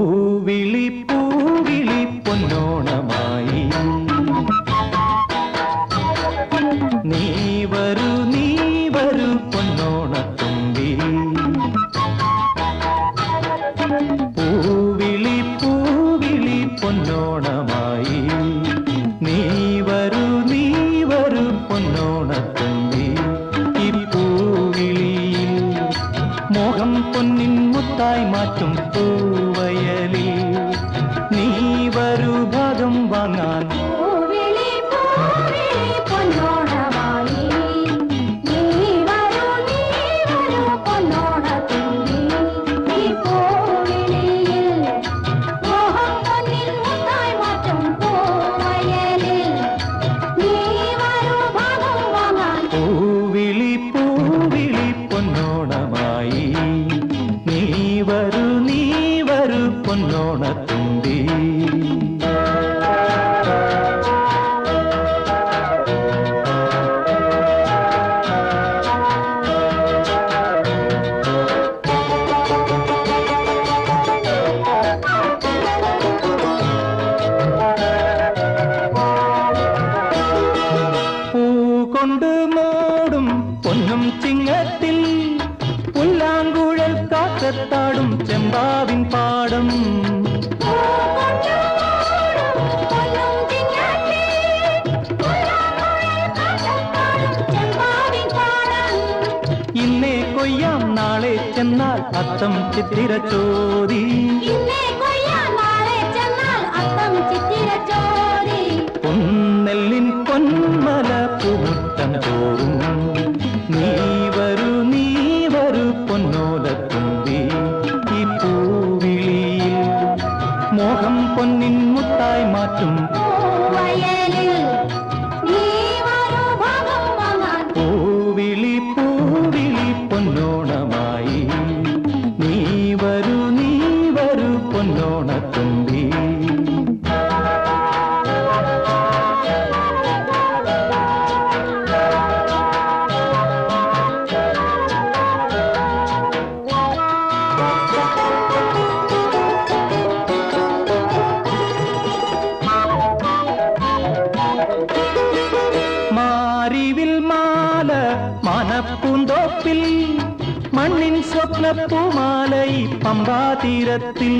പൂവിളി പൂവിളി പൊന്നോണമായി നീ വരൂ പൊന്നോണത്തുമ്പി പൂവിളി പൂവിളി പൊന്നോണമായി നീ വരൂ പൊന്നോണത്തുമ്പി ഈ പൂവിളിയിൽ മോഹം പൊന്നിൻ മുത്തായി മാറ്റും പൂവയലിൽ നീ വരൂ ഭാഗം വാങ്ങാൻ പൊന്നോണത്തുമ്പി പൂ കൊണ്ട് മൂടും പൊന്നും ചിങ്ങത്തിൽ പുല്ലാങ്കുഴൽ കാറ്റത്താടും ചെമ്പാവിൻ പാടം ഇന്നേ കൊയ്യാം നാളെ ചെന്നാൽ അത്തം ചിത്തിര ചോദി പൊന്നെല്ലിൻ പൊന്മല പൂമുറ്റം തോറും നീ വരൂ പൊന്നോലത്തുമ്പി ഈ പൂവിളിയിൽ മോഹം പൊന്നിൻ മുത്തായി മാറ്റും പൂവിളി പൂവിളി പൊന്നോണമായി നീ വരൂ പൊന്നോണത്തുമ്പി മാറിവിൽ മാല മനപ്പൂന്തോപ്പിൽ മണ്ണിൻ സ്വപ്നപ്പൂമാല ഈ പമ്പാതീരത്തിൽ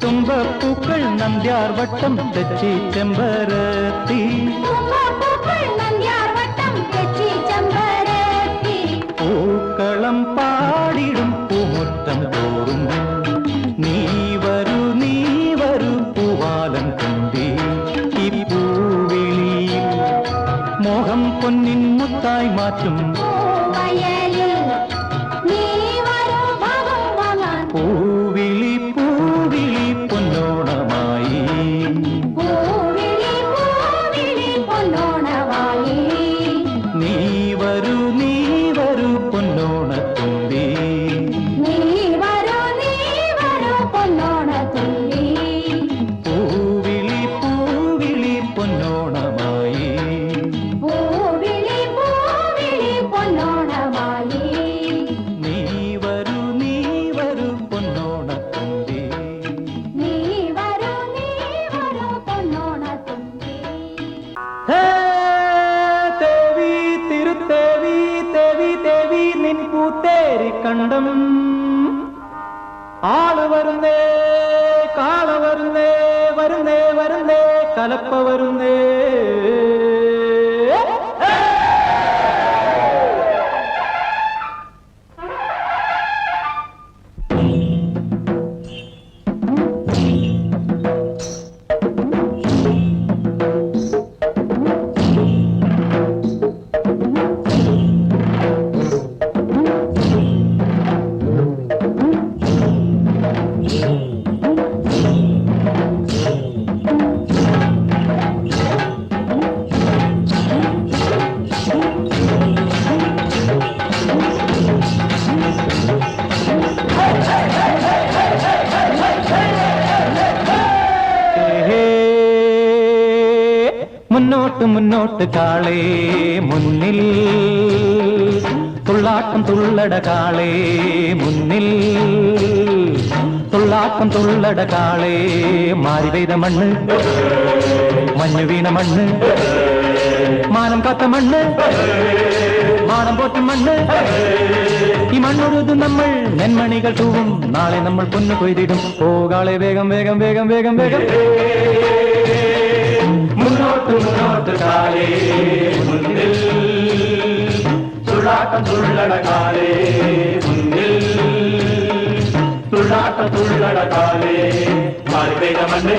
തുമ്പപ്പൂക്കൾ നന്ദ്യാർവട്ടം തെച്ചി ചെമ്പരത്തി പൂക്കളം പാടിടും പൂമുറ്റം തോറും നീ വരൂ പൂവാലം തുമ്പി ഈ പൂവിളിയിൽ മോഹം പൊന്നിൻ മുത്തായി മാറ്റും പൂവിളി പൂവിളി പൊന്നോണമായി നീ വരൂ പൊന്നോണത്തുമ്പി പൂവിളി പൂവിളി പൊന്നോണമായി നീ വരൂ പൊന്നോണത്തുമ്പി ഹേ ദേവി തിരുത്തേവി ദേവി നിൻ പൂത്തേരി കണ്ടം ആള് വരുന്നേ കാള വരുന്നേ കലപ്പ വരുന്നേ മുന്നോട്ട് കാളേ മുന്നിൽ തുള്ളാട്ടം തുള്ളട കാളേ മുന്നിൽ തുള്ളാട്ടം തുള്ളട കാളേ മാറി പെയ്ത മണ്ണ് മഞ്ഞു വീണ മണ്ണ് മാനം കാത്ത മണ്ണ് മാനം പോറ്റും മണ്ണ് ഈ മണ്ണൊരുത് നമ്മൾ നെന്മണികൾ തൂവും നാളെ നമ്മൾ പൊന്നു കൊയ്തിടും പോകാളെ വേഗം വേഗം വേഗം വേഗം വേഗം മുന്നോട്ട് മുന്നോട്ട് കാലേ മുന്നിൽ തുള്ളാട്ടം തുള്ളട കാലേ മുന്നിൽ തുള്ളാട്ടം തുള്ളട കാലേ മാറി പെയ്ത മണ്ണ്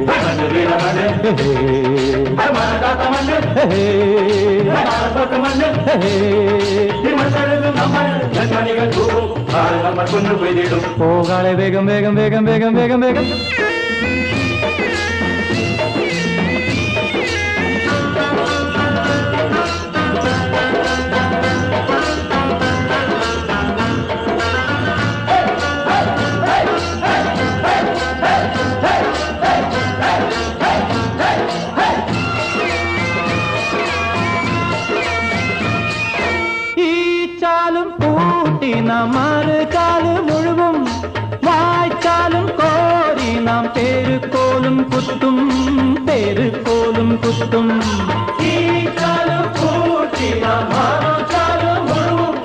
മണ്ണ് വീണ മണ്ണ് മനകാത്ത മണ്ണ് മണ്ണ് നമ്മൾ നെന്മണികൾ തൂവും നാളെ നമ്മൾ പൊന്നു കൊയ്തിടും പോകാളെ വേഗം വേഗം വേഗം വേഗം വേഗം വേഗം മറുകാല് മുഴുവൻ വായിച്ചാലും കോരി നാം പേരുകോലും കുത്തും പേരുകോലും കുത്തും ഈ കാലം കൂട്ടി നാം മറുകാലും മുഴുവൻ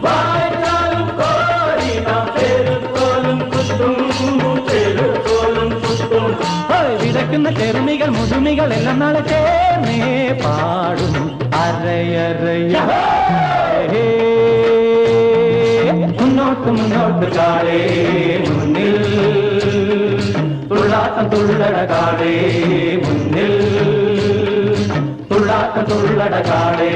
വായിച്ചാലും കോരി നാം പേരുകോലും കുത്തും പേരുകോലും കുത്തും വിതയ്ക്കുന്ന ചെറുമികൾ മുതുമികൾ എല്ലാം നാളെ ചേർന്നേ പാടും അരയറയ മുന്നോട്ട് മുന്നോട്ട് കാളേ മുന്നിൽ തുള്ളാട്ടം തുള്ളട കാളേ മുന്നിൽ തുള്ളാട്ടം തുള്ളട കാളേ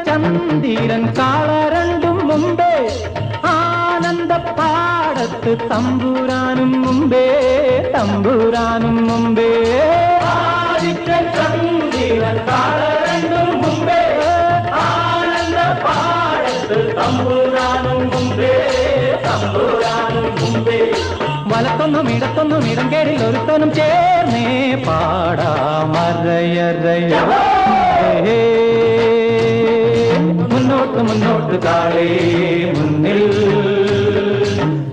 ചന്ദിരൻ കാളരണ്ടും മുമ്പേ ആനന്ദ പാടത്ത് തമ്പുരാനും മുമ്പേ തമ്പുരാനും മുമ്പേ ചന്ദിരൻ കാളരണ്ടും മുമ്പേ ആനന്ദ പാടത്ത് തമ്പുരാനും മുമ്പേ തമ്പുരാനും മുമ്പേ വലത്തൊന്നും ഇടത്തൊന്നും ഇടം കേറിൽ ഒരുത്തനും ചേർന്നേ പാടാമറയറയ മുന്നോട്ട് മുന്നോട്ട് കാളേ മുന്നിൽ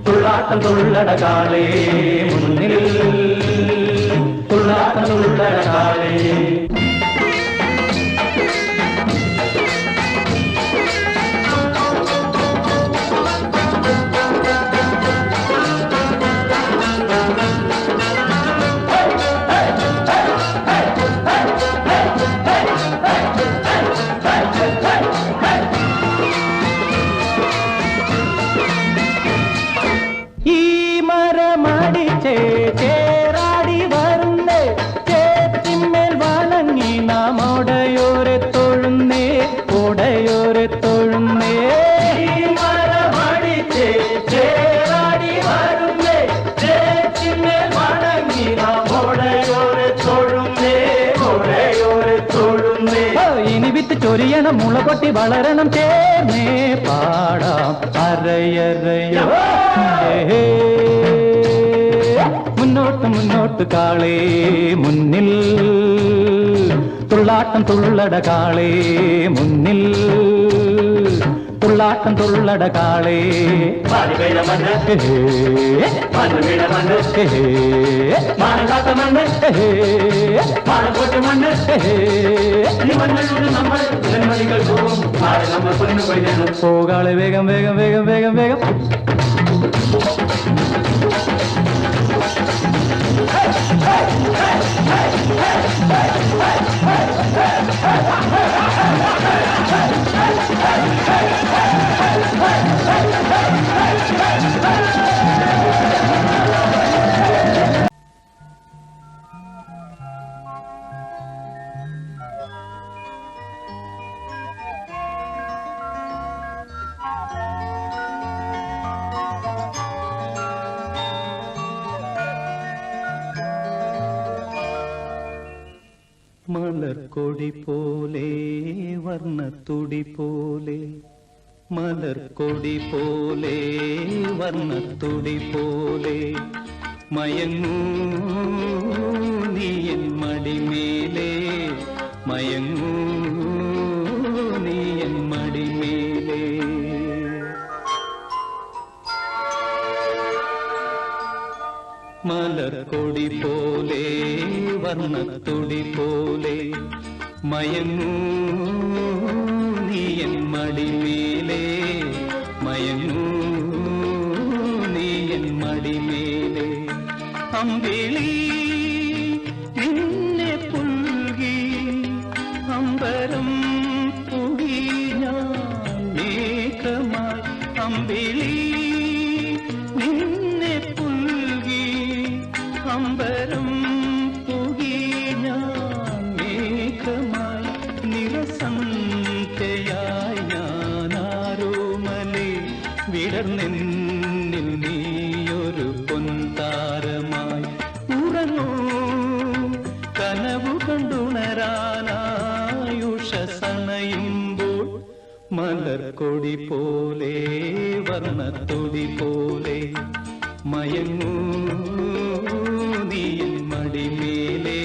തുള്ളാട്ടം തുള്ളട കാളേ മുന്നിൽ തുള്ളാട്ടം തുള്ളട കാളേ ചേരാടി വരുന്നേ ചേത്തിന്മേൽ വണങ്ങി നാം ഓടയോരെ തൊഴുന്നേ ഓടയോരെ തൊഴുന്നേ ചേരാടി വരുന്നേ ചേത്തിന്മേൽ വണങ്ങി നാം ഓടയോരെ തൊഴുന്നേ ഓടയോരെ തൊഴുന്നേ ഇനി വിത്ത് ചൊരിയണം മുള കൊട്ടി വളരണം ചേർന്നേ പാടാം അരയറയ മുന്നോട്ട് മുന്നോട്ട് കാളേ മുന്നിൽ തുള്ളാട്ടം തുള്ളട കാളേ മുന്നിൽ തുള്ളാട്ടം തുള്ളട കാളേ പോകാളെ വേഗം വേഗം വേഗം വേഗം വേഗം Hey! മലർക്കൊടി പോലെ വർണ്ണത്തുടി പോലെ മലർക്കൊടി പോലെ വർണ്ണത്തുടി പോലെ മയങ്ങൂ നീ എൻ മടിമേലേ മയങ്ങൂ നീ എൻ മടിമേലേ മലർക്കൊടി പോലെ വർണ്ണത്തുടി പോലെ മയങ്ങൂ നീ എൻ മടിമേലേ മയങ്ങൂ നീ എൻ മടിമേലേ അമ്പിളി നിന്നെ പുൽകി അമ്പരം പുകി ഞാൻ മേഘമായി അമ്പിളി നിന്നെ പുൽകി അമ്പരം പുകി ഞാൻ മേഘമായി നിറസന്ധ്യയായി ഞാനാരോമലേ വിടർന്നെന്നിൽ നീയൊരു പൊൻതാരമായി ഉറങ്ങൂ കനവു കണ്ടുണരാനായുഷസണയുമ്പോൾ മലർക്കൊടി പോലെ വർണ്ണത്തൊടി പോലെ മയങ്ങൂ നീ എൻ മടിമേലേ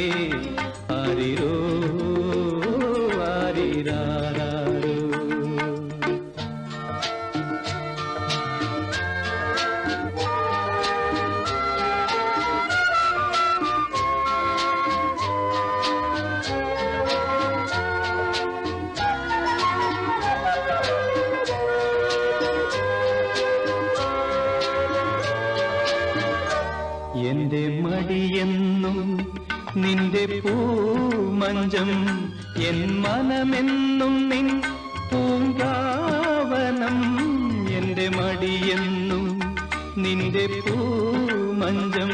ആരിരോ ആരിരാരോ എന്റെ മടിയെന്നും നിന്റെ പൂമഞ്ചം എൻ മനമെന്നും നിൻ പൂങ്കാവനം എന്റെ മടിയെന്നും നിന്റെ പൂമഞ്ചം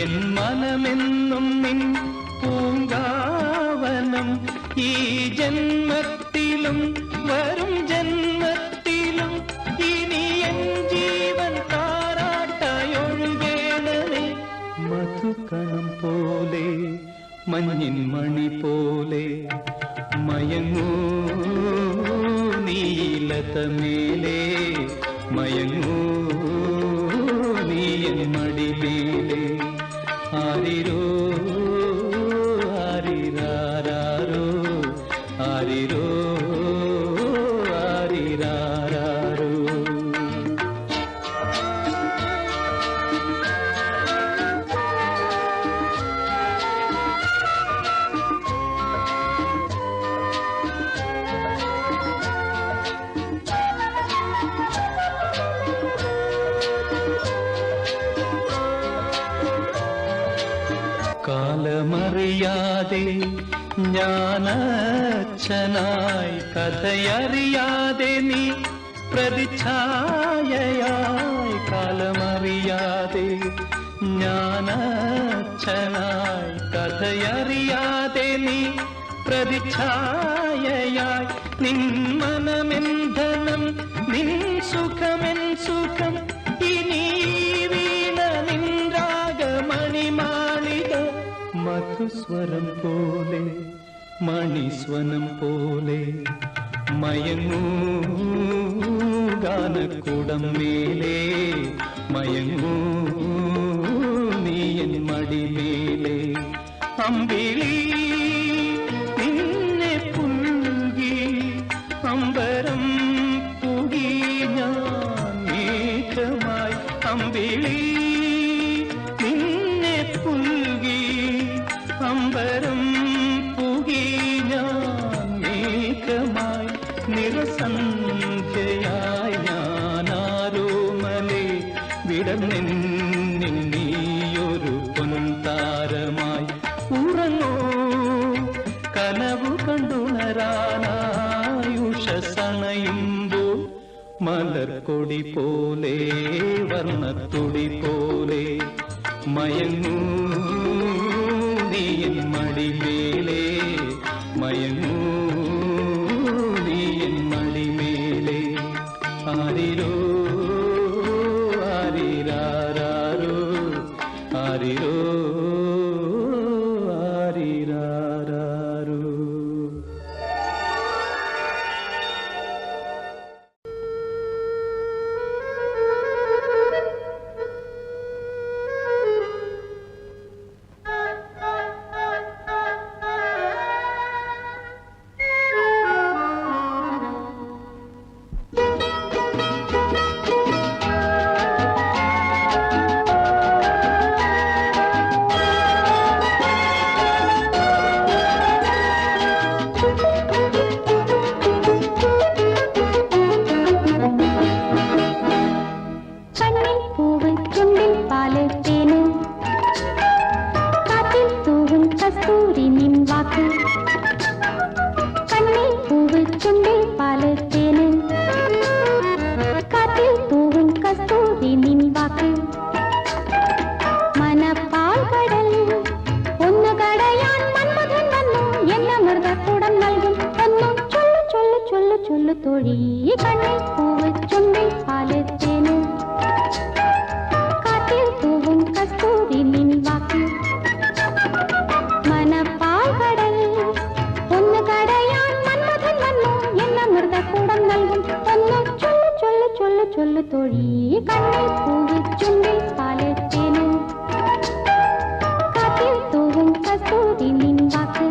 എൻ മനമെന്നും നിൻ പൂങ്കാവനം ഈ ജന്മത്തിലും വരും ജന്മത്തിലും ഇനി എൻ ജീവൻ താരാട്ടായൊഴുകേണമേ മധുകണം പോലെ മഞ്ഞിൻ മണി പോലെ മയങ്ങൂ നീലതമേലേ മയങ്ങൂ നീ എൻ മടിമേലേ ആരിരോ ആരിരാരോ ആരിരോ ആരിരാരോ കാലമറിയാതെ ഞാനച്ഛനായി കഥയറിയാതെ നീ പ്രതിച്ഛായയായി കാലമറിയാതെ ഞാനച്ഛനായി കഥയറിയാതെ നീ പ്രതിച്ഛായയായി നിൻ മനമെൻ ധനം നിൻ സുഖമെൻ സുഖം ഇനി വീണ നിൻ രാഗമണിമാളിക മധുസ്വരം പോലെ മണിസ്വനം പോലെ മയങ്ങൂ ഗാനക്കൂടം മേലേ മയങ്ങൂ നീ എൻ മടിമേലേ അമ്പിളി നിന്നെ പുൽകി അമ്പരം പുകി ഞാൻ മേഘമായി അമ്പിളി നിന്നെ പുൽകി അമ്പരം പുകി ഞാൻ മേഘമായി നിറസന്ധ്യയായി ഞാനാരോമലേ വിടർന്നെന്നിൽ നീയൊരു പൊൻതാരമായി ഉറങ്ങൂ കനവു കണ്ടുണരാനായുഷസണയുമ്പോൾ മലർക്കൊടി പോലെ വർണ്ണത്തുടി പോലെ മയങ്ങൂ നീ എൻ മടിമേലേ മയങ്ങൂ നീ എൻ മടിമേലേ ആരിരോ ആരിരാരോ ആരിരോ ആരിരാരോ കണ്ണിൽ പൂവ് ചുണ്ടിൽ പാല് തേന് കാറ്റിൽ തൂവും കസ്തൂരി നിൻ വാക്ക് മനപ്പാൽ കടൽ ഒന്ന് കടയാൻ മന്മഥൻ വന്നു എന്ന മൃതകൂടം നൽകും ഒന്നു ചൊല്ലു ചൊല്ലു ചൊല്ലു ചൊല്ലു തൊഴി കണ്ണിൽ പൂവ് ചുണ്ടിൽ പാല് തേന് കാറ്റിൽ തൂവും കസ്തൂരി നിൻ വാക്ക്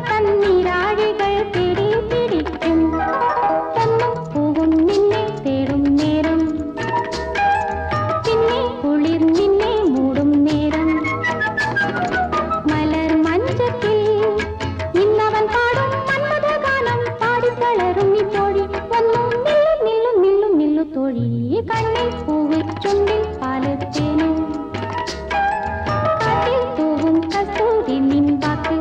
തന്നീരാഴികൾ പിടി പിടിക്കും തന്നും പൂവും നിന്നെ തേടും നേരം പിന്നെ കുളിർ നിന്നെ മൂടും നേരം മലർ മഞ്ചത്തിൽ ഇന്നവൻ പാടും മന്മഥഗാനം പാടിത്തളരും ഈ തോഴി ഒന്നും നില്ലു നില്ലു നില്ലു നില്ലു തോഴി കണ്ണിൽ പൂവ് ചുണ്ടിൽ പാല് തേന് കാറ്റിൽ തൂവും കസ്തൂരി നിൻ വാക്ക്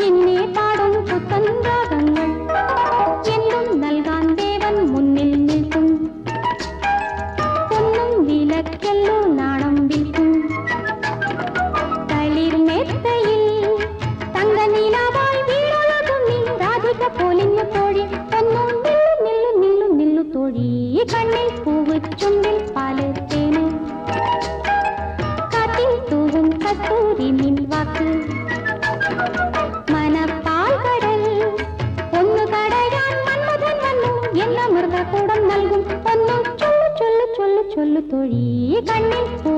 എന്നെ പാടും പുത്തൻ രാഗങ്ങൾ എന്തും നൽകാൻ ദേവൻ മുന്നിൽ നിൽക്കും ഒന്നും വിലക്കല്ലോ നാണം വിൽക്കും തളിർ മെത്തയിൽ തങ്കനീലാവായി വീണൊഴുകും നീ രാധിക പോലിന്നു തോഴി ഒന്നും നില്ലു നില്ലു നില്ലു നില്ലു തോഴി കണ്ണിൽ പൂവ് ചുണ്ടിൽ പാല് തേന് കാറ്റിൽ തൂവും കസ്തൂരി നിൻ വാക്ക് മനപ്പാൽ കടൽ ഒന്ന് കടയാൻ മന്മഥൻ വന്നു എന്ന മൃതകൂടം നൽകും ഒന്നു ചൊല്ലു ചൊല്ലു ചൊല്ലു ചൊല്ലു തൊഴി കണ്ണിൽ പൂ